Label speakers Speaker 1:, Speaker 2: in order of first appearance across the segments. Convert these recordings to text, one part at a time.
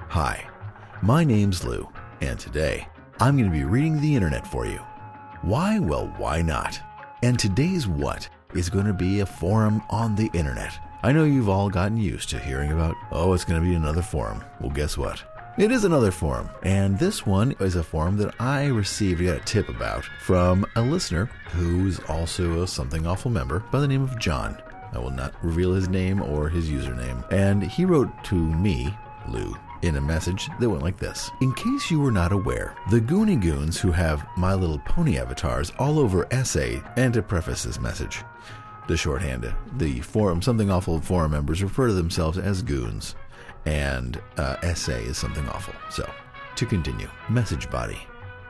Speaker 1: Hi, my name's Lou, and today I'm going to be reading the internet for you. Why? Well, why not? And today's what is going to be a forum on the internet. I know you've all gotten used to hearing about, it's going to be another forum. Well, guess what? It is another forum, and this one is a forum that I received, got a tip about from a listener who's also a Something Awful member by the name of John. I will not reveal his name or his username. And he wrote to me, Lou, in a message that went like this. In case you were not aware, the Goonie Goons who have My Little Pony avatars all over SA, and to preface this message, the shorthand, the forum, Something Awful forum members refer to themselves as Goons, and SA is Something Awful. So, to continue, message body.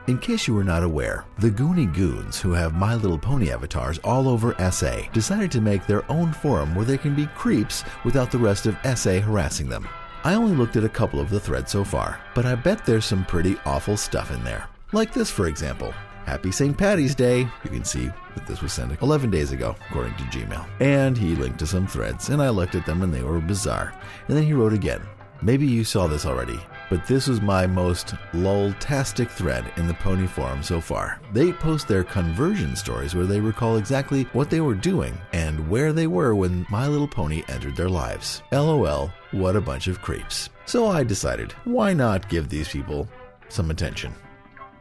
Speaker 1: In case you were not aware, the Goonie Goons who have My Little Pony avatars all over SA decided to make their own forum where they can be creeps without the rest of SA harassing them. I only looked at a couple of the threads so far, but I bet there's some pretty awful stuff in there. Like this, for example. Happy St. Patty's Day. You can see that this was sent 11 days ago, according to Gmail. And he linked to some threads, and I looked at them and they were bizarre. And then he wrote again. Maybe you saw this already, but this was my most lol-tastic thread in the Pony forum so far. They post their conversion stories where they recall exactly what they were doing and where they were when My Little Pony entered their lives. LOL, what a bunch of creeps. So I decided, why not give these people some attention?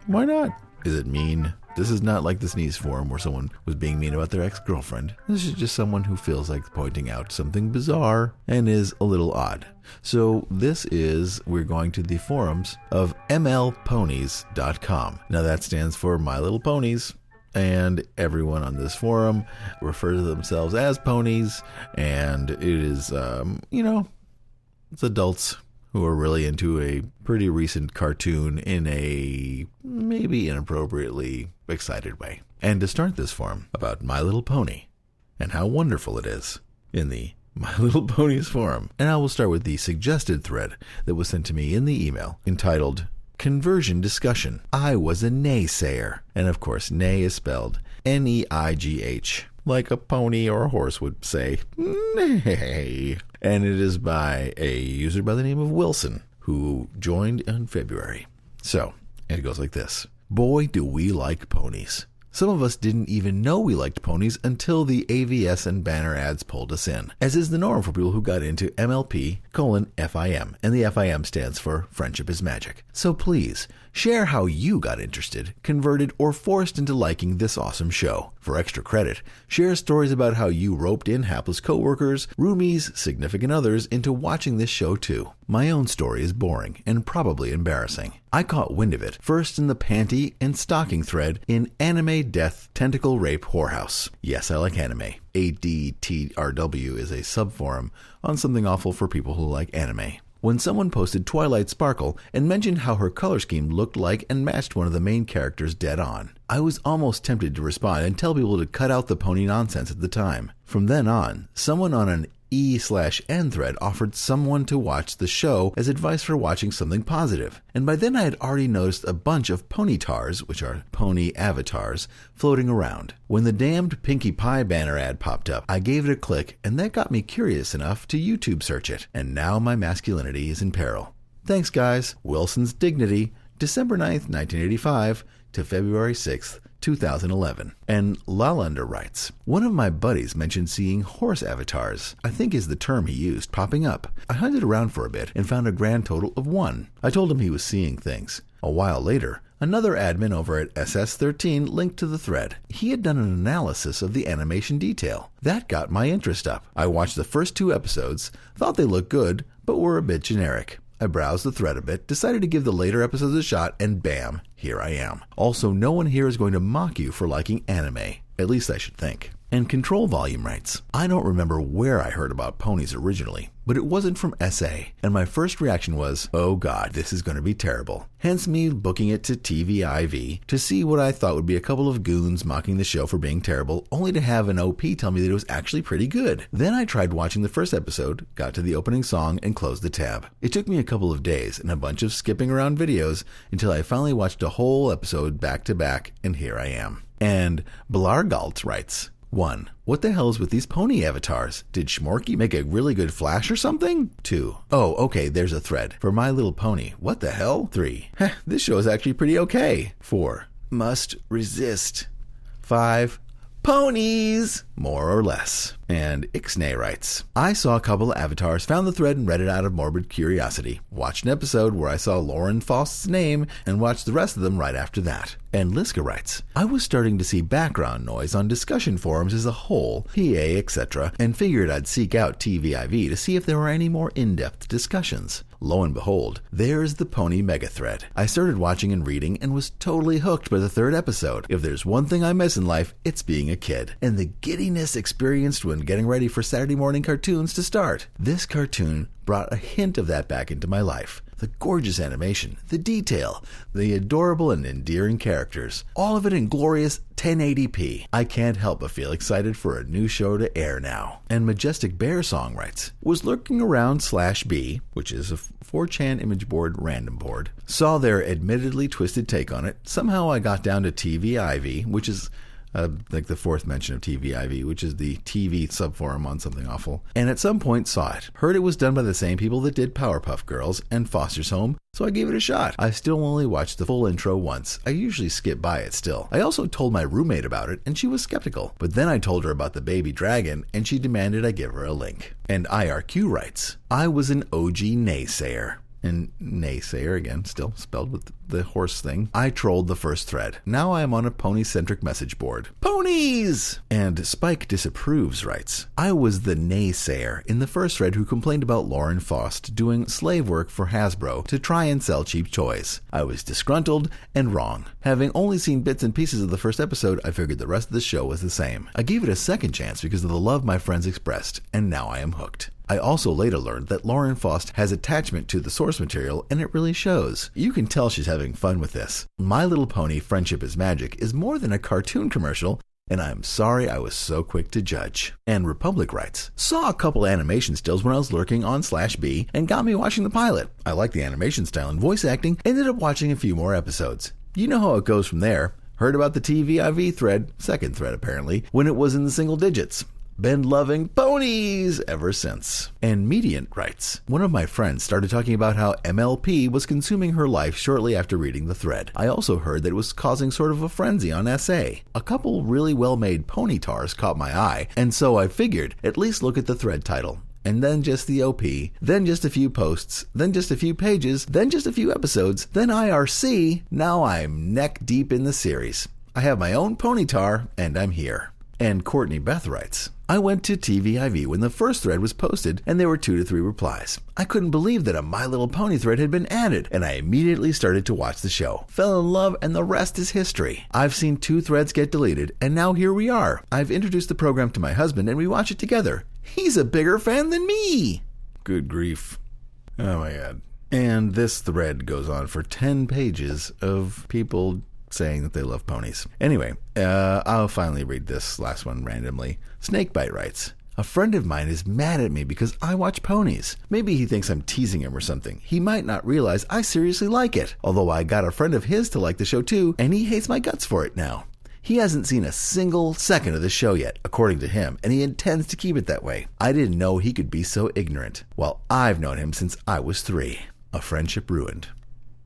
Speaker 1: Why not? Is it mean? This is not like the Sneeze forum where someone was being mean about their ex-girlfriend. This is just someone who feels like pointing out something bizarre and is a little odd. So we're going to the forums of mlponies.com. Now that stands for My Little Ponies, and everyone on this forum refers to themselves as ponies, and it is, it's adults who are really into a pretty recent cartoon in a maybe inappropriately excited way. And to start this forum about My Little Pony and how wonderful it is in the My Little Ponies forum. And I will start with the suggested thread that was sent to me in the email entitled Conversion Discussion. I was a naysayer. And of course, neigh is spelled Neigh, like a pony or a horse would say, neigh. And it is by a user by the name of Wilson, who joined in February. So, it goes like this. Boy, do we like ponies. Some of us didn't even know we liked ponies until the AVS and banner ads pulled us in, as is the norm for people who got into MLP:FIM, and the FIM stands for Friendship is Magic. So please, share how you got interested, converted, or forced into liking this awesome show. For extra credit, share stories about how you roped in hapless coworkers, roomies, significant others into watching this show too. My own story is boring and probably embarrassing. I caught wind of it first in the panty and stocking thread in Anime Death Tentacle Rape Whorehouse. Yes, I like anime. ADTRW is a subforum on Something Awful for people who like anime. When someone posted Twilight Sparkle and mentioned how her color scheme looked like and matched one of the main characters dead on. I was almost tempted to respond and tell people to cut out the pony nonsense at the time. From then on, someone on an E/N thread offered someone to watch the show as advice for watching something positive. And by then I had already noticed a bunch of ponytars, which are pony avatars, floating around. When the damned Pinkie Pie banner ad popped up, I gave it a click, and that got me curious enough to YouTube search it. And now my masculinity is in peril. Thanks, guys. Wilson's Dignity, December 9th, 1985 to February 6th, 2011. And Lalander writes, one of my buddies mentioned seeing horse avatars, I think is the term he used, popping up. I hunted around for a bit and found a grand total of 1. I told him he was seeing things. A while later, another admin over at SS13 linked to the thread. He had done an analysis of the animation detail. That got my interest up. I watched the first 2 episodes, thought they looked good, but were a bit generic. I browsed the thread a bit, decided to give the later episodes a shot, and bam, here I am. Also, no one here is going to mock you for liking anime. At least I should think. And Control Volume writes, I don't remember where I heard about ponies originally, but it wasn't from SA, and my first reaction was, oh god, this is going to be terrible. Hence me booking it to TVIV to see what I thought would be a couple of goons mocking the show for being terrible, only to have an OP tell me that it was actually pretty good. Then I tried watching the first episode, got to the opening song, and closed the tab. It took me a couple of days and a bunch of skipping around videos until I finally watched a whole episode back to back, and here I am. And Blargalt writes, 1. What the hell is with these pony avatars? Did Schmorky make a really good flash or something? 2. Oh, okay, there's a thread. For My Little Pony. What the hell? 3. This show is actually pretty okay. 4. Must resist. 5. Ponies! More or less. And Ixnay writes, I saw a couple of avatars, found the thread and read it out of morbid curiosity. Watched an episode where I saw Lauren Faust's name and watched the rest of them right after that. And Liska writes, I was starting to see background noise on discussion forums as a whole, PA, etc., and figured I'd seek out TVIV to see if there were any more in-depth discussions. Lo and behold, there's the pony mega thread. I started watching and reading and was totally hooked by the third episode. If there's one thing I miss in life, it's being a kid, and the giddiness experienced when getting ready for Saturday morning cartoons to start. This cartoon brought a hint of that back into my life. The gorgeous animation, the detail, the adorable and endearing characters, all of it in glorious 1080p. I can't help but feel excited for a new show to air now. And Majestic Bear Song writes, was lurking around /B, which is a 4chan image board random board, saw their admittedly twisted take on it. Somehow I got down to TVIV, which is like the fourth mention of TVIV, which is the TV subforum on Something Awful, and at some point saw it. Heard it was done by the same people that did Powerpuff Girls and Foster's Home, so I gave it a shot. I still only watched the full intro once. I usually skip by it still. I also told my roommate about it, and she was skeptical. But then I told her about the baby dragon, and she demanded I give her a link. And IRQ writes, I was an OG naysayer. And naysayer, again, still spelled with the horse thing. I trolled the first thread. Now I am on a pony-centric message board. Ponies! And Spike Disapproves writes, I was the naysayer in the first thread who complained about Lauren Faust doing slave work for Hasbro to try and sell cheap toys. I was disgruntled and wrong. Having only seen bits and pieces of the first episode, I figured the rest of the show was the same. I gave it a second chance because of the love my friends expressed, and now I am hooked. I also later learned that Lauren Faust has attachment to the source material, and it really shows. You can tell she's having fun with this. My Little Pony Friendship is Magic is more than a cartoon commercial, and I'm sorry I was so quick to judge. And Republic writes, saw a couple animation stills when I was lurking on /B and got me watching the pilot. I like the animation style and voice acting, ended up watching a few more episodes. You know how it goes from there. Heard about the TVIV thread, second thread apparently, when it was in the single digits. Been loving ponies ever since. And Mediant writes, one of my friends started talking about how MLP was consuming her life shortly after reading the thread. I also heard that it was causing sort of a frenzy on SA. A couple really well-made pony tars caught my eye, and so I figured at least look at the thread title. And then just the OP, then just a few posts, then just a few pages, then just a few episodes, then IRC. Now I'm neck deep in the series. I have my own pony tar, and I'm here. And Courtney Beth writes, I went to TVIV when the first thread was posted and there were 2 to 3 replies. I couldn't believe that a My Little Pony thread had been added, and I immediately started to watch the show. Fell in love, and the rest is history. I've seen 2 threads get deleted, and now here we are. I've introduced the program to my husband and we watch it together. He's a bigger fan than me. Good grief. Oh my God. And this thread goes on for 10 pages of people saying that they love ponies. Anyway, I'll finally read this last one randomly. Snakebite writes, a friend of mine is mad at me because I watch ponies. Maybe he thinks I'm teasing him or something. He might not realize I seriously like it. Although I got a friend of his to like the show too, and he hates my guts for it now. He hasn't seen a single second of the show yet, according to him, and he intends to keep it that way. I didn't know he could be so ignorant. Well, I've known him since I was 3. A friendship ruined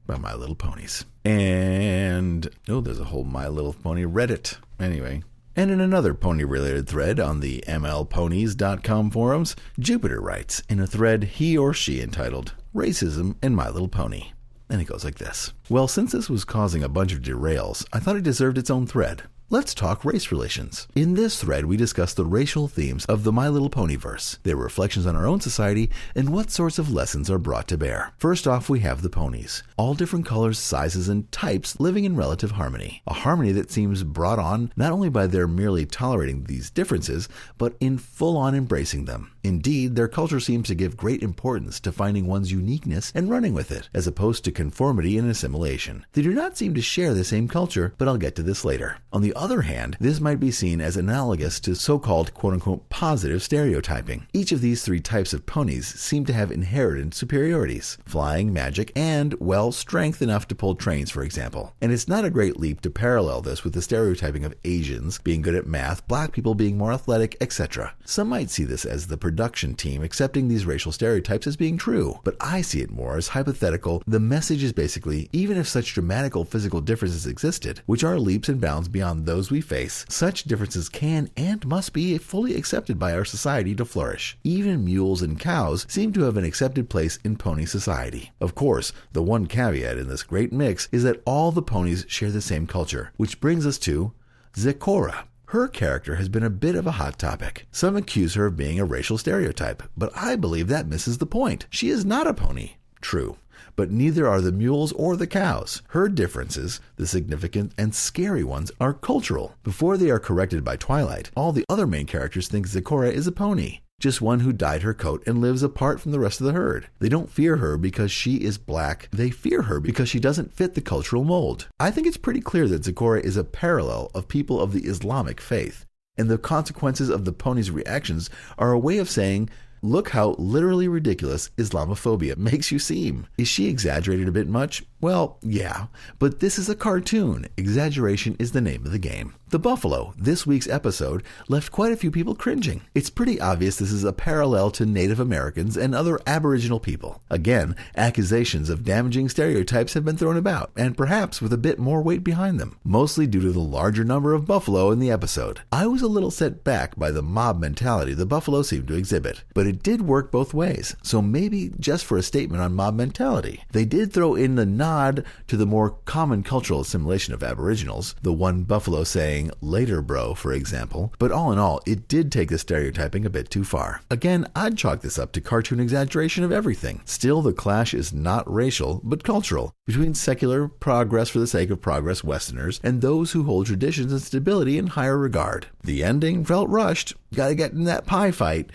Speaker 1: by My Little Ponies. And, there's a whole My Little Pony Reddit. Anyway. And in another pony-related thread on the mlponies.com forums, Jupiter writes in a thread he or she entitled, Racism and My Little Pony. And it goes like this. Well, since this was causing a bunch of derails, I thought it deserved its own thread. Let's talk race relations. In this thread, we discuss the racial themes of the My Little Ponyverse, their reflections on our own society, and what sorts of lessons are brought to bear. First off, we have the ponies. All different colors, sizes, and types living in relative harmony. A harmony that seems brought on not only by their merely tolerating these differences, but in full-on embracing them. Indeed, their culture seems to give great importance to finding one's uniqueness and running with it, as opposed to conformity and assimilation. They do not seem to share the same culture, but I'll get to this later. On the the other hand, this might be seen as analogous to so-called quote-unquote positive stereotyping. Each of these three types of ponies seem to have inherited superiorities: flying, magic, and, well, strength enough to pull trains, for example. And it's not a great leap to parallel this with the stereotyping of Asians being good at math, black people being more athletic, etc. Some might see this as the production team accepting these racial stereotypes as being true, but I see it more as hypothetical. The message is basically, even if such dramatical physical differences existed, which are leaps and bounds beyond those we face, such differences can and must be fully accepted by our society to flourish. Even mules and cows seem to have an accepted place in pony society. Of course, the one caveat in this great mix is that all the ponies share the same culture, which brings us to Zecora. Her character has been a bit of a hot topic. Some accuse her of being a racial stereotype, but I believe that misses the point. She is not a pony. True. But neither are the mules or the cows. Her differences, the significant and scary ones, are cultural. Before they are corrected by Twilight, all the other main characters think Zecora is a pony, just one who dyed her coat and lives apart from the rest of the herd. They don't fear her because she is black. They fear her because she doesn't fit the cultural mold. I think it's pretty clear that Zecora is a parallel of people of the Islamic faith, and the consequences of the pony's reactions are a way of saying, look how literally ridiculous Islamophobia makes you seem. Is she exaggerated a bit much? Well, yeah, but this is a cartoon. Exaggeration is the name of the game. The buffalo, this week's episode, left quite a few people cringing. It's pretty obvious this is a parallel to Native Americans and other Aboriginal people. Again, accusations of damaging stereotypes have been thrown about, and perhaps with a bit more weight behind them, mostly due to the larger number of buffalo in the episode. I was a little set back by the mob mentality the buffalo seemed to exhibit, but it did work both ways, so maybe just for a statement on mob mentality. They did throw in the nod to the more common cultural assimilation of Aboriginals, the one buffalo saying, "Later, bro," for example, but all in all, it did take the stereotyping a bit too far. Again, I'd chalk this up to cartoon exaggeration of everything. Still, the clash is not racial, but cultural, between secular, progress for the sake of progress Westerners, and those who hold traditions and stability in higher regard. The ending felt rushed. Gotta get in that pie fight.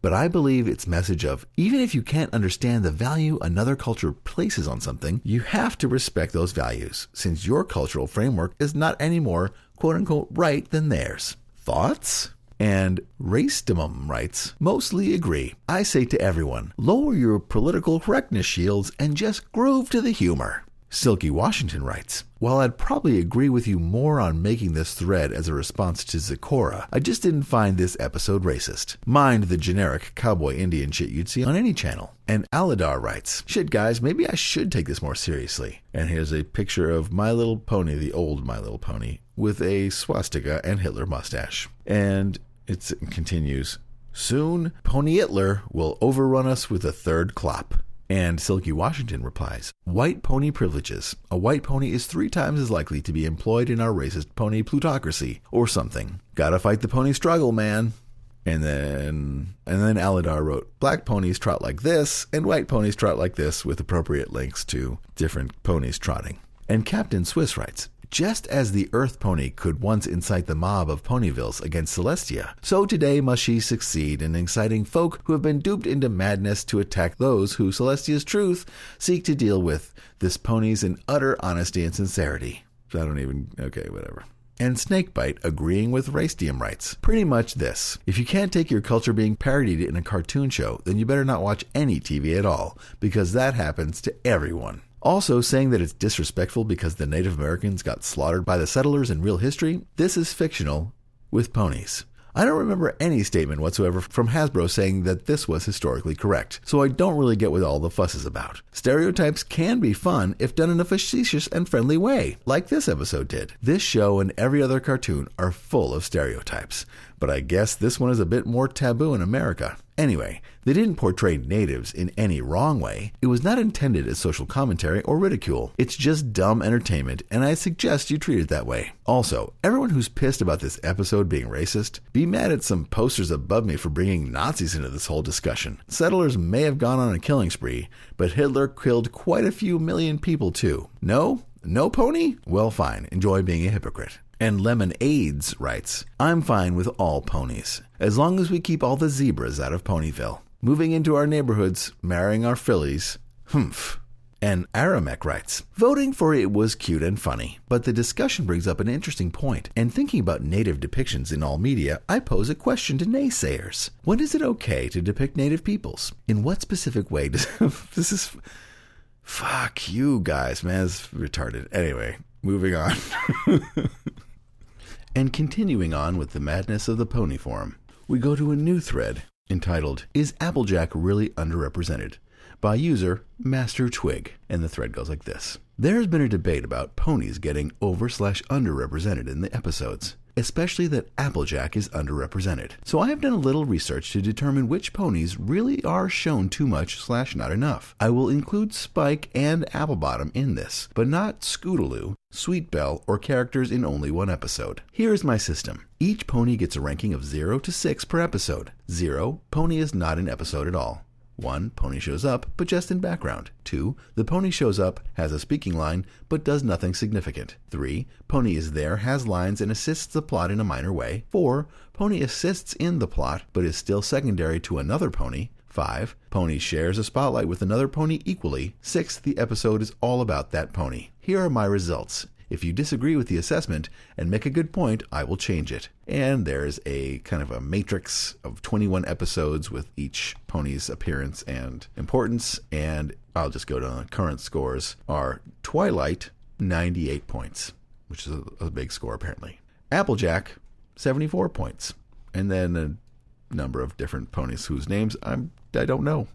Speaker 1: But I believe its message of, even if you can't understand the value another culture places on something, you have to respect those values, since your cultural framework is not any more quote-unquote right than theirs. Thoughts? And Racedemum writes, mostly agree. I say to everyone, lower your political correctness shields and just groove to the humor. Silky Washington writes, while I'd probably agree with you more on making this thread as a response to Zecora, I just didn't find this episode racist. Mind the generic cowboy Indian shit you'd see on any channel. And Aladar writes, shit guys, maybe I should take this more seriously. And here's a picture of My Little Pony, the old My Little Pony, with a swastika and Hitler mustache. And it continues, soon Pony Hitler will overrun us with a third clop. And Silky Washington replies, white pony privileges. A white pony is 3 times as likely to be employed in our racist pony plutocracy, or something. Gotta fight the pony struggle, man. And then Aladar wrote, black ponies trot like this, and white ponies trot like this, with appropriate links to different ponies trotting. And Captain Swiss writes, just as the Earth Pony could once incite the mob of Ponyvilles against Celestia, so today must she succeed in inciting folk who have been duped into madness to attack those who Celestia's truth seek to deal with. This pony's in utter honesty and sincerity. Okay, whatever. And Snakebite, agreeing with Racedium, writes, pretty much this. If you can't take your culture being parodied in a cartoon show, then you better not watch any TV at all, because that happens to everyone. Also, saying that it's disrespectful because the Native Americans got slaughtered by the settlers in real history, this is fictional with ponies. I don't remember any statement whatsoever from Hasbro saying that this was historically correct, so I don't really get what all the fuss is about. Stereotypes can be fun if done in a facetious and friendly way, like this episode did. This show and every other cartoon are full of stereotypes, but I guess this one is a bit more taboo in America. Anyway, they didn't portray natives in any wrong way. It was not intended as social commentary or ridicule. It's just dumb entertainment, and I suggest you treat it that way. Also, everyone who's pissed about this episode being racist, be mad at some posters above me for bringing Nazis into this whole discussion. Settlers may have gone on a killing spree, but Hitler killed quite a few million people too. No? No pony? Well, fine. Enjoy being a hypocrite. And Lemonades writes, I'm fine with all ponies, as long as we keep all the zebras out of Ponyville. Moving into our neighborhoods, marrying our fillies, humph. And Aramek writes, voting for it was cute and funny, but the discussion brings up an interesting point. And thinking about native depictions in all media, I pose a question to naysayers. When is it okay to depict native peoples? In what specific way does this is... Fuck you guys, man, it's retarded. Anyway, moving on. And continuing on with the madness of the pony forum, we go to a new thread entitled, Is Applejack Really Underrepresented? By user Master Twig. And the thread goes like this. There has been a debate about ponies getting over/underrepresented in the episodes, especially that Applejack is underrepresented. So I have done a little research to determine which ponies really are shown too much/not enough. I will include Spike and Applebottom in this, but not Scootaloo, Sweetbelle, or characters in only one episode. Here is my system. Each pony gets a ranking of 0 to 6 per episode. 0, pony is not an episode at all. 1, pony shows up, but just in background. 2, the pony shows up, has a speaking line, but does nothing significant. 3, pony is there, has lines, and assists the plot in a minor way. 4, pony assists in the plot, but is still secondary to another pony. 5, pony shares a spotlight with another pony equally. 6, the episode is all about that pony. Here are my results. If you disagree with the assessment and make a good point, I will change it. And there's a kind of a matrix of 21 episodes with each pony's appearance and importance. And I'll just go down. The current scores are Twilight, 98 points, which is a big score apparently. Applejack, 74 points. And then a number of different ponies whose names I don't know.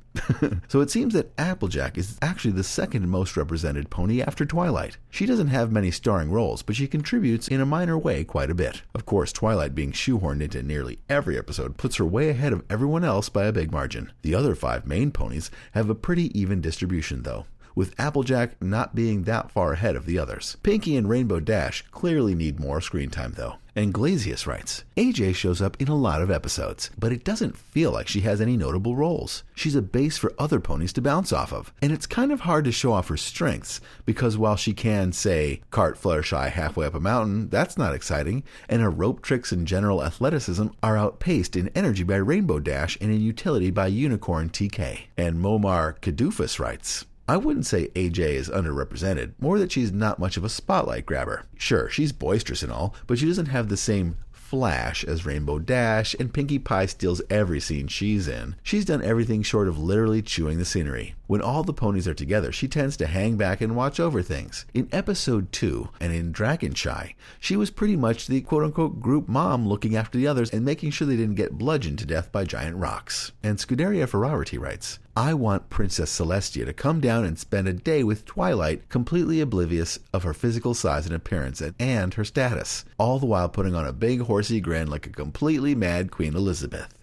Speaker 1: So it seems that Applejack is actually the second most represented pony after Twilight. She doesn't have many starring roles, but she contributes in a minor way quite a bit. Of course, Twilight being shoehorned into nearly every episode puts her way ahead of everyone else by a big margin. The other 5 main ponies have a pretty even distribution though, with Applejack not being that far ahead of the others. Pinky and Rainbow Dash clearly need more screen time though. And Glazius writes, AJ shows up in a lot of episodes, but it doesn't feel like she has any notable roles. She's a base for other ponies to bounce off of, and it's kind of hard to show off her strengths, because while she can, say, cart Fluttershy halfway up a mountain, that's not exciting, and her rope tricks and general athleticism are outpaced in energy by Rainbow Dash and in utility by Unicorn TK. And Momar Cadoofus writes, I wouldn't say AJ is underrepresented, more that she's not much of a spotlight grabber. Sure, she's boisterous and all, but she doesn't have the same flash as Rainbow Dash, and Pinkie Pie steals every scene she's in. She's done everything short of literally chewing the scenery. When all the ponies are together, she tends to hang back and watch over things. In episode 2 and in Dragonshy, she was pretty much the quote-unquote group mom looking after the others and making sure they didn't get bludgeoned to death by giant rocks. And Scuderia Ferrarity writes, I want Princess Celestia to come down and spend a day with Twilight, completely oblivious of her physical size and appearance and her status, all the while putting on a big horsey grin like a completely mad Queen Elizabeth.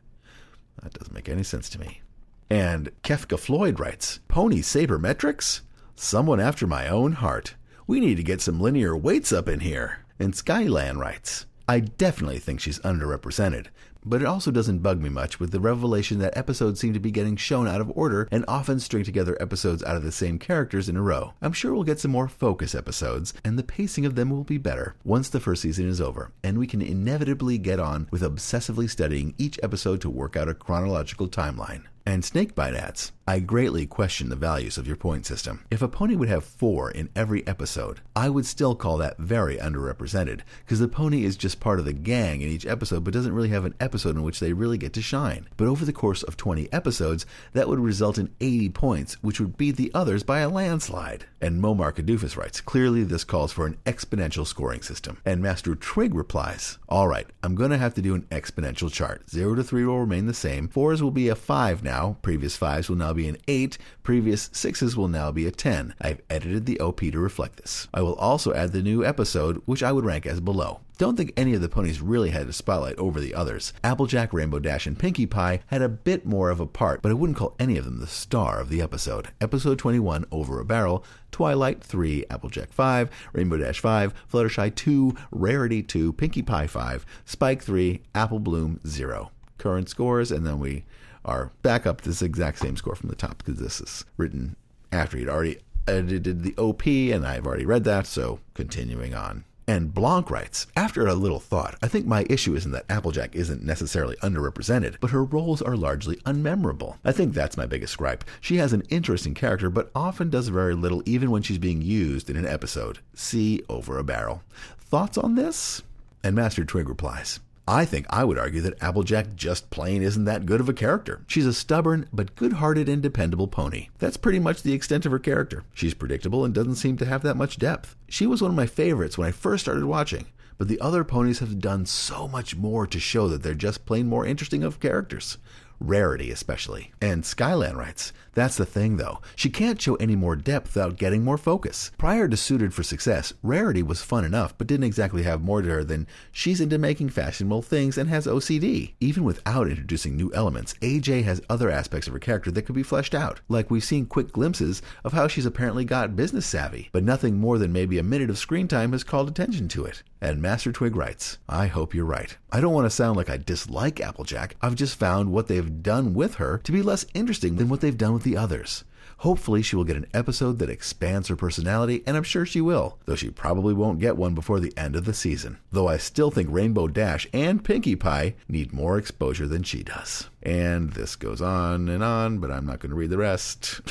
Speaker 1: That doesn't make any sense to me. And Kefka Floyd writes, Pony sabermetrics? Someone after my own heart. We need to get some linear weights up in here. And Skylan writes, I definitely think she's underrepresented, but it also doesn't bug me much with the revelation that episodes seem to be getting shown out of order and often string together episodes out of the same characters in a row. I'm sure we'll get some more focus episodes, and the pacing of them will be better once the first season is over, and we can inevitably get on with obsessively studying each episode to work out a chronological timeline. And Snakebite adds, I greatly question the values of your point system. If a pony would have 4 in every episode, I would still call that very underrepresented, because the pony is just part of the gang in each episode but doesn't really have an episode in which they really get to shine. But over the course of 20 episodes, that would result in 80 points, which would beat the others by a landslide. And Momar Cadoofus writes, clearly this calls for an exponential scoring system. And Master Twig replies, alright, I'm going to have to do an exponential chart. 0 to 3 will remain the same, 4s will be a 5 now, previous 5s will now be an 8, previous 6s will now be a 10. I've edited the OP to reflect this. I will also add the new episode, which I would rank as below. Don't think any of the ponies really had a spotlight over the others. Applejack, Rainbow Dash, and Pinkie Pie had a bit more of a part, but I wouldn't call any of them the star of the episode. Episode 21, Over a Barrel, Twilight 3, Applejack 5, Rainbow Dash 5, Fluttershy 2, Rarity 2, Pinkie Pie 5, Spike 3, Apple Bloom 0. Current scores, and then we are back up to this exact same score from the top, because this is written after he'd already edited the OP, and I've already read that, so continuing on. And Blanc writes, after a little thought, I think my issue isn't that Applejack isn't necessarily underrepresented, but her roles are largely unmemorable. I think that's my biggest gripe. She has an interesting character, but often does very little even when she's being used in an episode. See Over a Barrel. Thoughts on this? And Master Twig replies, I think I would argue that Applejack just plain isn't that good of a character. She's a stubborn but good-hearted and dependable pony. That's pretty much the extent of her character. She's predictable and doesn't seem to have that much depth. She was one of my favorites when I first started watching, but the other ponies have done so much more to show that they're just plain more interesting of characters. Rarity especially. And Skyland writes, that's the thing though. She can't show any more depth without getting more focus. Prior to Suited for Success, Rarity was fun enough, but didn't exactly have more to her than she's into making fashionable things and has OCD. Even without introducing new elements, AJ has other aspects of her character that could be fleshed out. Like we've seen quick glimpses of how she's apparently got business savvy, but nothing more than maybe a minute of screen time has called attention to it. And Master Twig writes, I hope you're right. I don't want to sound like I dislike Applejack. I've just found what they've done with her to be less interesting than what they've done with the others. Hopefully she will get an episode that expands her personality, and I'm sure she will, though she probably won't get one before the end of the season. Though I still think Rainbow Dash and Pinkie Pie need more exposure than she does. And this goes on, but I'm not going to read the rest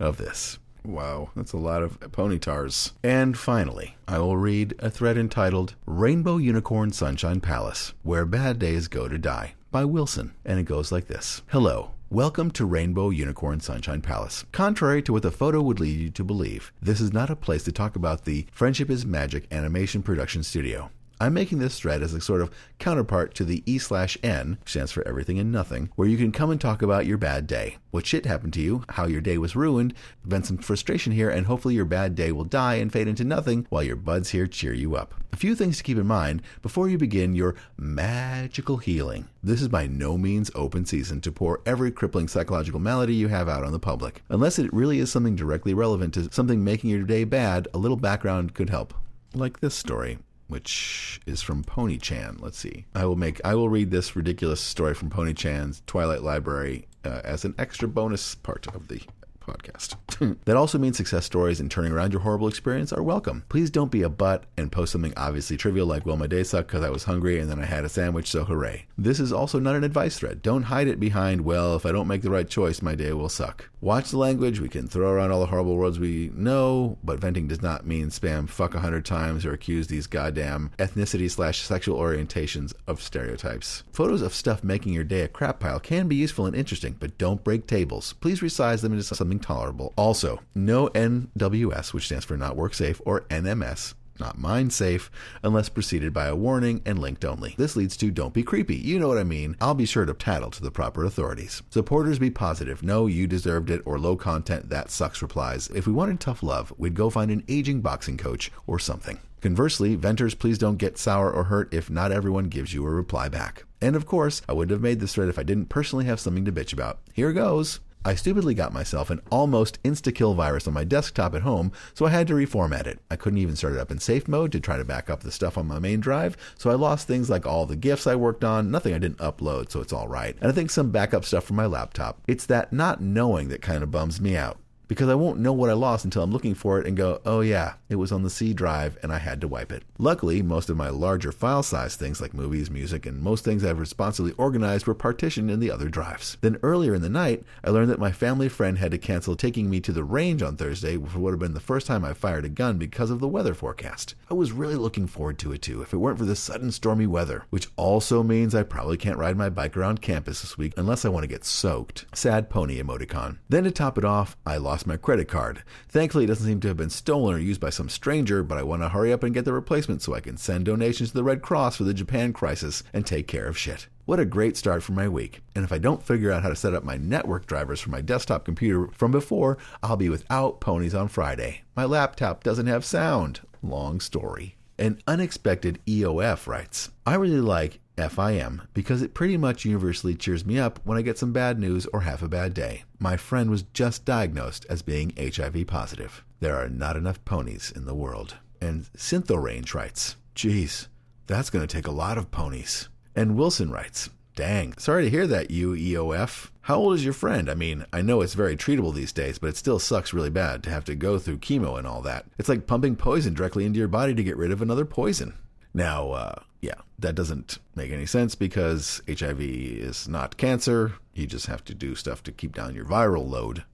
Speaker 1: of this. Wow, that's a lot of pony tars. And finally, I will read a thread entitled Rainbow Unicorn Sunshine Palace, Where Bad Days Go to Die by Wilson. And it goes like this. Hello. Welcome to Rainbow Unicorn Sunshine Palace. Contrary to what the photo would lead you to believe, this is not a place to talk about the Friendship is Magic animation production studio. I'm making this thread as a sort of counterpart to the E/N, which stands for everything and nothing, where you can come and talk about your bad day. What shit happened to you, how your day was ruined, vent some frustration here, and hopefully your bad day will die and fade into nothing while your buds here cheer you up. A few things to keep in mind before you begin your magical healing. This is by no means open season to pour every crippling psychological malady you have out on the public. Unless it really is something directly relevant to something making your day bad, a little background could help. Like this story, which is from Pony Chan. Let's see. I will read this ridiculous story from Pony Chan's Twilight Library as an extra bonus part of the podcast. That also means success stories and turning around your horrible experience are welcome. Please don't be a butt and post something obviously trivial like, well, my day sucked because I was hungry and then I had a sandwich, so hooray. This is also not an advice thread. Don't hide it behind, well, if I don't make the right choice, my day will suck. Watch the language. We can throw around all the horrible words we know, but venting does not mean spam fuck 100 times or accuse these goddamn ethnicity/sexual orientations of stereotypes. Photos of stuff making your day a crap pile can be useful and interesting, but don't break tables. Please resize them into something tolerable. Also, no NWS, which stands for not work safe, or NMS, not mind safe, unless preceded by a warning and linked only. This leads to don't be creepy. You know what I mean. I'll be sure to tattle to the proper authorities. Supporters be positive. No, you deserved it, or low content, that sucks replies. If we wanted tough love, we'd go find an aging boxing coach or something. Conversely, venters, please don't get sour or hurt if not everyone gives you a reply back. And of course, I wouldn't have made this thread if I didn't personally have something to bitch about. Here goes. I stupidly got myself an almost insta-kill virus on my desktop at home, so I had to reformat it. I couldn't even start it up in safe mode to try to back up the stuff on my main drive, so I lost things like all the GIFs I worked on, nothing I didn't upload, so it's all right. And I think some backup stuff from my laptop. It's that not knowing that kind of bums me out, because I won't know what I lost until I'm looking for it and go, oh yeah, it was on the C drive and I had to wipe it. Luckily, most of my larger file size things like movies, music, and most things I've responsibly organized were partitioned in the other drives. Then earlier in the night, I learned that my family friend had to cancel taking me to the range on Thursday, which would have been the first time I fired a gun because of the weather forecast. I was really looking forward to it too, if it weren't for the sudden stormy weather, which also means I probably can't ride my bike around campus this week unless I want to get soaked. Sad pony emoticon. Then to top it off, I lost my credit card. Thankfully, it doesn't seem to have been stolen or used by some stranger, but I want to hurry up and get the replacement so I can send donations to the Red Cross for the Japan crisis and take care of shit. What a great start for my week. And if I don't figure out how to set up my network drivers for my desktop computer from before, I'll be without ponies on Friday. My laptop doesn't have sound. Long story. An unexpected EOF writes, I really like FIM because it pretty much universally cheers me up when I get some bad news or have a bad day. My friend was just diagnosed as being HIV positive. There are not enough ponies in the world. And Synthorange writes, geez, that's going to take a lot of ponies. And Wilson writes, Dang. Sorry to hear that, you EOF. How old is your friend? I mean, I know it's very treatable these days, but it still sucks really bad to have to go through chemo and all that. It's like pumping poison directly into your body to get rid of another poison. Now, yeah, that doesn't make any sense because HIV is not cancer. You just have to do stuff to keep down your viral load.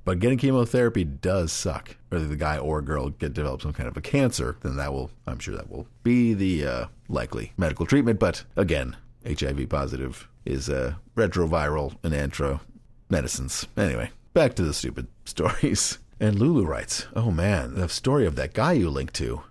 Speaker 1: But getting chemotherapy does suck. Whether the guy or girl develop some kind of a cancer, then I'm sure that will be the likely medical treatment. But again, HIV positive is retroviral and antro medicines. Anyway, back to the stupid stories. And Lulu writes, oh man, the story of that guy you linked to.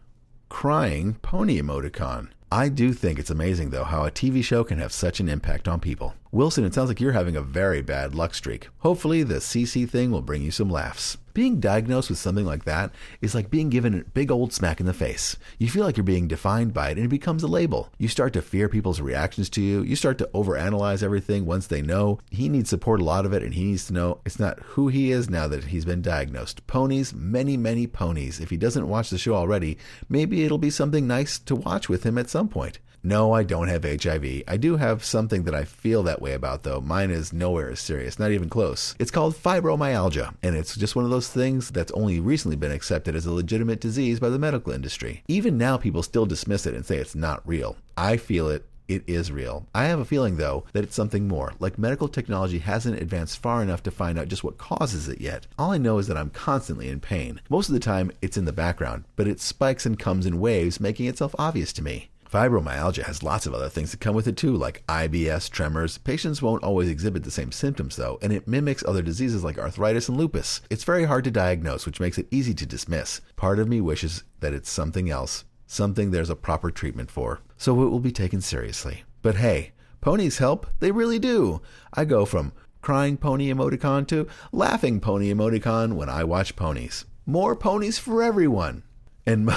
Speaker 1: Crying pony emoticon. I do think it's amazing, though, how a TV show can have such an impact on people. Wilson, it sounds like you're having a very bad luck streak. Hopefully, the CC thing will bring you some laughs. Being diagnosed with something like that is like being given a big old smack in the face. You feel like you're being defined by it, and it becomes a label. You start to fear people's reactions to you. You start to overanalyze everything once they know. He needs support a lot of it, and he needs to know it's not who he is now that he's been diagnosed. Ponies, many, many ponies. If he doesn't watch the show already, maybe it'll be something nice to watch with him at some point. No, I don't have HIV. I do have something that I feel that way about, though. Mine is nowhere as serious, not even close. It's called fibromyalgia, and it's just one of those things that's only recently been accepted as a legitimate disease by the medical industry. Even now, people still dismiss it and say it's not real. I feel it. It is real. I have a feeling, though, that it's something more. Like medical technology hasn't advanced far enough to find out just what causes it yet. All I know is that I'm constantly in pain. Most of the time, it's in the background, but it spikes and comes in waves, making itself obvious to me. Fibromyalgia has lots of other things that come with it too, like IBS, tremors. Patients won't always exhibit the same symptoms though, and it mimics other diseases like arthritis and lupus. It's very hard to diagnose, which makes it easy to dismiss. Part of me wishes that it's something else, something there's a proper treatment for, so it will be taken seriously. But hey, ponies help. They really do. I go from crying pony emoticon to laughing pony emoticon when I watch ponies. More ponies for everyone. And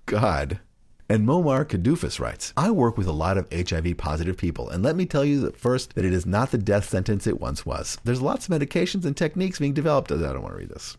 Speaker 1: God... And Momar Kadufis writes, I work with a lot of HIV positive people, and let me tell you that first that it is not the death sentence it once was. There's lots of medications and techniques being developed. I don't want to read this.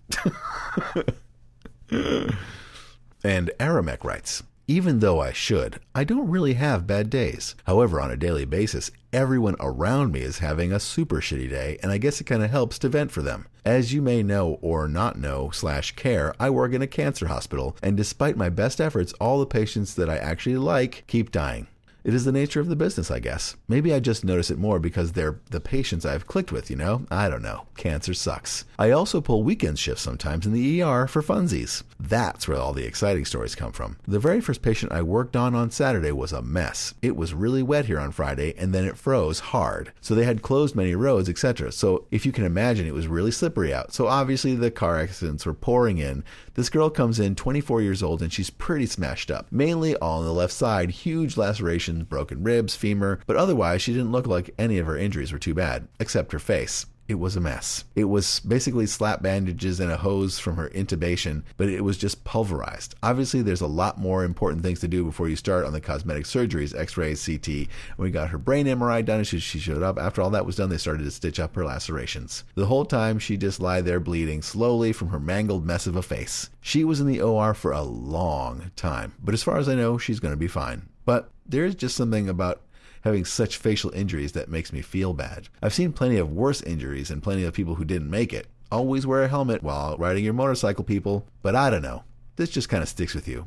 Speaker 1: And Aramek writes, even though I should, I don't really have bad days. However, on a daily basis, everyone around me is having a super shitty day, and I guess it kind of helps to vent for them. As you may know or not know /care, I work in a cancer hospital, and despite my best efforts, all the patients that I actually like keep dying. It is the nature of the business, I guess. Maybe I just notice it more because they're the patients I've clicked with, you know? I don't know. Cancer sucks. I also pull weekend shifts sometimes in the ER for funsies. That's where all the exciting stories come from. The very first patient I worked on Saturday was a mess. It was really wet here on Friday, and then it froze hard. So they had closed many roads, etc. So if you can imagine, it was really slippery out. So obviously the car accidents were pouring in. This girl comes in, 24 years old, and she's pretty smashed up. Mainly all on the left side, huge lacerations, broken ribs, femur, but otherwise she didn't look like any of her injuries were too bad, except her face. It was a mess. It was basically slap bandages and a hose from her intubation, but it was just pulverized. Obviously, there's a lot more important things to do before you start on the cosmetic surgeries, x-rays, CT. And we got her brain MRI done, and she showed up. After all that was done, they started to stitch up her lacerations. The whole time, she just lay there bleeding slowly from her mangled mess of a face. She was in the OR for a long time, but as far as I know, she's going to be fine. But there's just something about having such facial injuries that makes me feel bad. I've seen plenty of worse injuries and plenty of people who didn't make it. Always wear a helmet while riding your motorcycle, people. But I don't know. This just kind of sticks with you.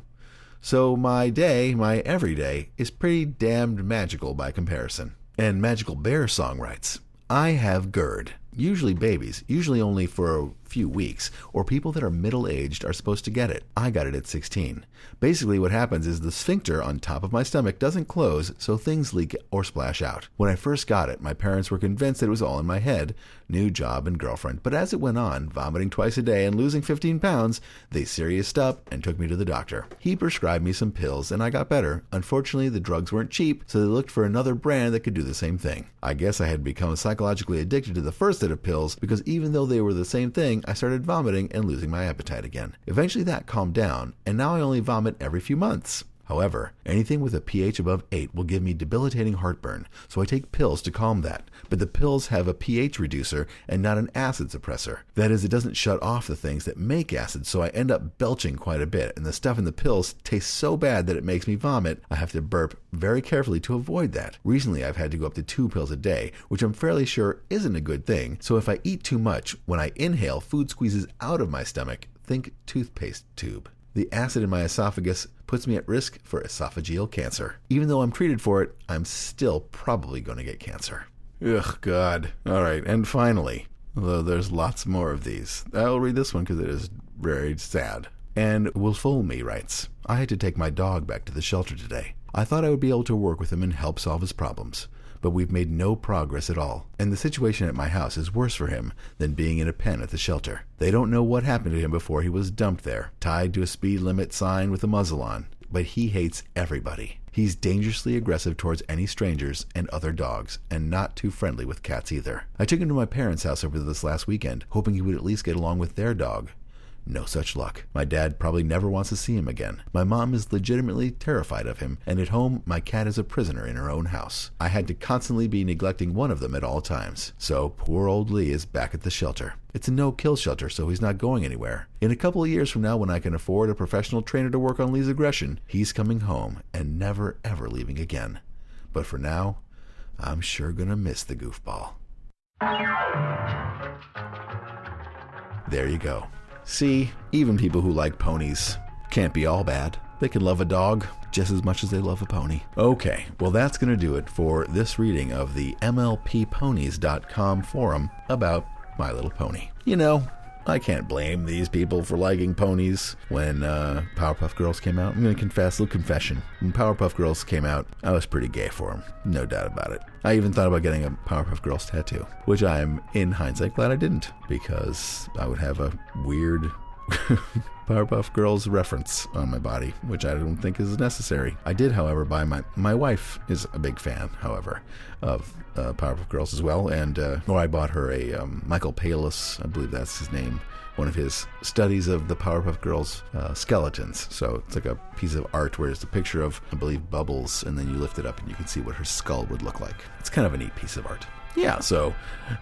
Speaker 1: So my everyday, is pretty damned magical by comparison. And Magical Bear Song writes, I have GERD. Usually babies, usually only for a few weeks, or people that are middle-aged are supposed to get it. I got it at 16. Basically what happens is the sphincter on top of my stomach doesn't close, so things leak or splash out. When I first got it, my parents were convinced that it was all in my head, new job and girlfriend, but as it went on, vomiting twice a day and losing 15 pounds, they serioused up and took me to the doctor. He prescribed me some pills and I got better. Unfortunately, the drugs weren't cheap, so they looked for another brand that could do the same thing. I guess I had become psychologically addicted to the first set of pills because even though they were the same thing, I started vomiting and losing my appetite again. Eventually that calmed down, and now I only vomit every few months. However, anything with a pH above 8 will give me debilitating heartburn, so I take pills to calm that. But the pills have a pH reducer and not an acid suppressor. That is, it doesn't shut off the things that make acid, so I end up belching quite a bit, and the stuff in the pills tastes so bad that it makes me vomit. I have to burp very carefully to avoid that. Recently, I've had to go up to 2 pills a day, which I'm fairly sure isn't a good thing, so if I eat too much, when I inhale, food squeezes out of my stomach. Think toothpaste tube. The acid in my esophagus puts me at risk for esophageal cancer. Even though I'm treated for it, I'm still probably going to get cancer. Ugh, God. All right, and finally, although there's lots more of these, I'll read this one because it is very sad. And Will Fool Me writes, I had to take my dog back to the shelter today. I thought I would be able to work with him and help solve his problems, but we've made no progress at all. And the situation at my house is worse for him than being in a pen at the shelter. They don't know what happened to him before he was dumped there, tied to a speed limit sign with a muzzle on. But he hates everybody. He's dangerously aggressive towards any strangers and other dogs, and not too friendly with cats either. I took him to my parents' house over this last weekend, hoping he would at least get along with their dog. No such luck. My dad probably never wants to see him again. My mom is legitimately terrified of him, and at home, my cat is a prisoner in her own house. I had to constantly be neglecting one of them at all times. So poor old Lee is back at the shelter. It's a no-kill shelter, so he's not going anywhere. In a couple of years from now, when I can afford a professional trainer to work on Lee's aggression, he's coming home and never ever leaving again. But for now, I'm sure gonna miss the goofball. There you go. See, even people who like ponies can't be all bad. They can love a dog just as much as they love a pony. Okay, well that's going to do it for this reading of the MLPPonies.com forum about My Little Pony. You know, I can't blame these people for liking ponies. When Powerpuff Girls came out, I'm going to confess, a little confession. When Powerpuff Girls came out, I was pretty gay for them, no doubt about it. I even thought about getting a Powerpuff Girls tattoo, which I am, in hindsight, glad I didn't, because I would have a weird Powerpuff Girls reference on my body, which I don't think is necessary. I did, however, buy my wife is a big fan, however, of Powerpuff Girls as well, and I bought her a Michael Palis, I believe that's his name, one of his studies of the Powerpuff Girls skeletons. So it's like a piece of art where it's a picture of, I believe, Bubbles, and then you lift it up and you can see what her skull would look like. It's kind of a neat piece of art. Yeah, so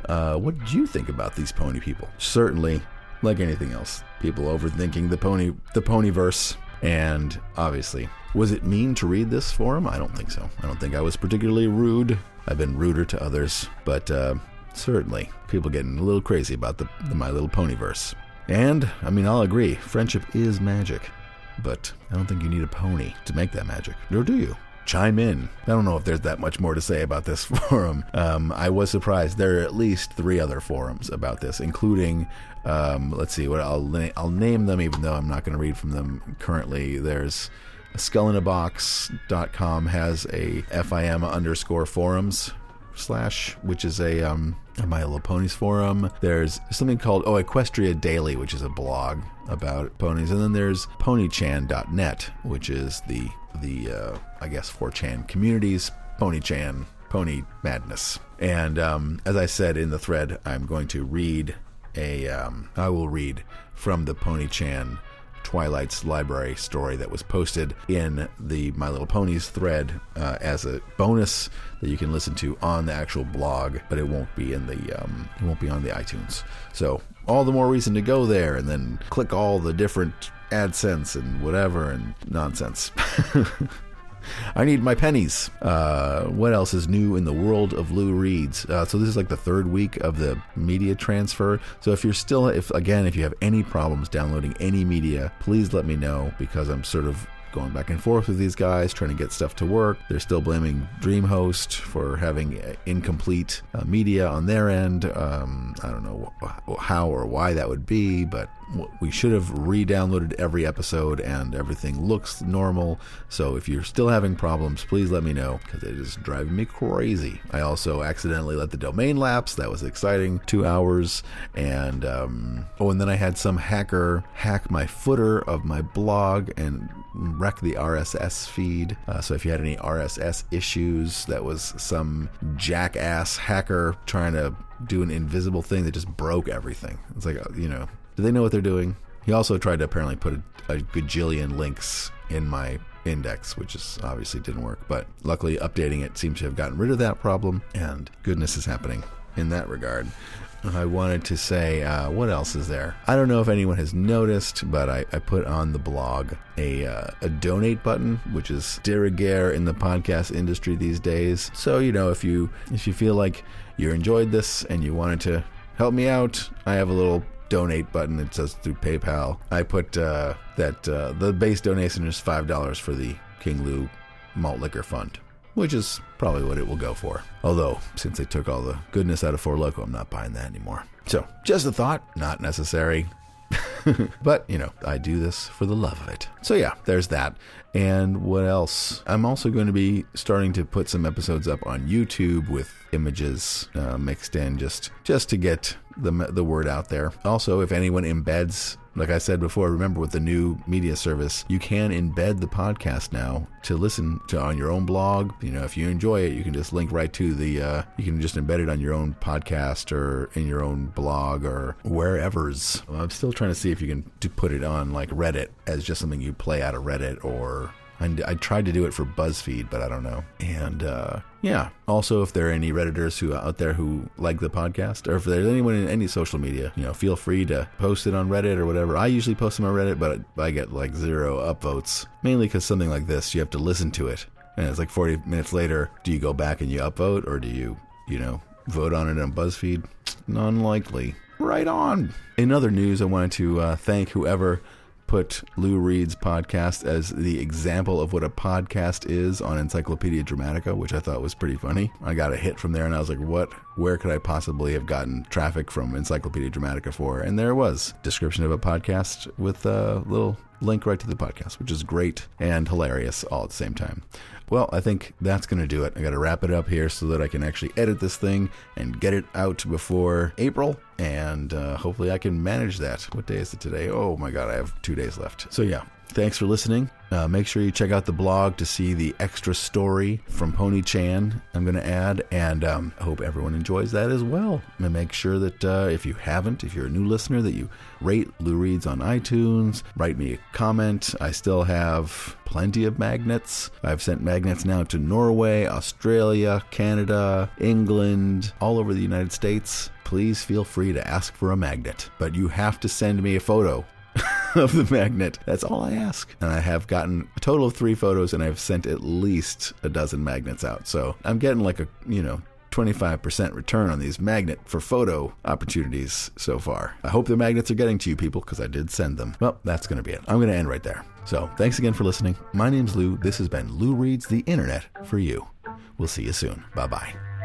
Speaker 1: what did you think about these pony people? Certainly, like anything else, people overthinking the ponyverse. And obviously, was it mean to read this for him? I don't think so. I don't think I was particularly rude. I've been ruder to others, but certainly people getting a little crazy about the My Little Ponyverse. And, I mean, I'll agree, friendship is magic, but I don't think you need a pony to make that magic. Or do you? Chime in. I don't know if there's that much more to say about this forum. I was surprised. There are at least 3 other forums about this, including, let's see, what I'll name them, even though I'm not going to read from them currently. There's skullinabox.com has a FIM_forums / which is a My Little Ponies forum. There's something called Equestria Daily, which is a blog about ponies, and then there's ponychan.net, which is the I guess 4chan communities, ponychan, pony madness. And as I said in the thread, I'm going to read I will read from the ponychan Twilight's Library story that was posted in the My Little Ponies thread as a bonus that you can listen to on the actual blog, but it won't be in the it won't be on the iTunes. So all the more reason to go there and then click all the different AdSense and whatever and nonsense. I need my pennies. What else is new in the world of Lou Reads? So this is like the 3rd week of the media transfer. So if you have any problems downloading any media, please let me know, because I'm sort of going back and forth with these guys, trying to get stuff to work. They're still blaming DreamHost for having incomplete media on their end. I don't know how or why that would be, but we should have re-downloaded every episode and everything looks normal. So if you're still having problems, please let me know, because it is driving me crazy. I also accidentally let the domain lapse. That was exciting. 2 hours. And and then I had some hacker hack my footer of my blog and wreck the RSS feed. So if you had any RSS issues, that was some jackass hacker trying to do an invisible thing that just broke everything. It's like, do they know what they're doing? He also tried to apparently put a gajillion links in my index, which is obviously didn't work. But luckily, updating it seems to have gotten rid of that problem, and goodness is happening in that regard. I wanted to say, what else is there? I don't know if anyone has noticed, but I put on the blog a donate button, which is de rigueur in the podcast industry these days. So, if you feel like you enjoyed this and you wanted to help me out, I have a little donate button. It says through PayPal. I put that the base donation is $5 for the King Lou Malt Liquor Fund, which is probably what it will go for. Although, since they took all the goodness out of Four Loko, I'm not buying that anymore. So, just a thought, not necessary. But, I do this for the love of it. So yeah, there's that. And what else? I'm also going to be starting to put some episodes up on YouTube with images mixed in just to get the word out there. Also, if anyone embeds, like I said before, remember with the new media service, you can embed the podcast now to listen to on your own blog. If you enjoy it, you can just link right to you can just embed it on your own podcast or in your own blog or wherever's. I'm still trying to see if you can put it on like Reddit as just something you play out of Reddit, or I tried to do it for BuzzFeed, but I don't know. And yeah, also if there are any Redditors who out there who like the podcast, or if there's anyone in any social media, feel free to post it on Reddit or whatever. I usually post them on Reddit, but I get like 0 upvotes, mainly because something like this, you have to listen to it. And it's like 40 minutes later, do you go back and you upvote, or do you vote on it on BuzzFeed? Unlikely. Right on. In other news, I wanted to thank whoever put Lou Reed's podcast as the example of what a podcast is on Encyclopedia Dramatica, which I thought was pretty funny. I got a hit from there and I was like, where could I possibly have gotten traffic from Encyclopedia Dramatica for? And there it was. Description of a podcast with a little link right to the podcast, which is great and hilarious all at the same time. Well, I think that's going to do it. I got to wrap it up here so that I can actually edit this thing and get it out before April. And hopefully I can manage that. What day is it today? Oh my God, I have 2 days left. So yeah, thanks for listening. Make sure you check out the blog to see the extra story from Pony Chan I'm going to add. And I hope everyone enjoys that as well. And make sure that if you're a new listener, that you rate Lou Reed's on iTunes, write me a comment. I still have plenty of magnets. I've sent magnets now to Norway, Australia, Canada, England, all over the United States. Please feel free to ask for a magnet, but you have to send me a photo of the magnet. That's all I ask. And I have gotten a total of 3 photos, and I've sent at least a dozen magnets out. So I'm getting like a, 25% return on these magnet for photo opportunities so far. I hope the magnets are getting to you people, because I did send them. Well, that's going to be it. I'm going to end right there. So thanks again for listening. My name's Lou. This has been Lou Reads the Internet for you. We'll see you soon. Bye-bye.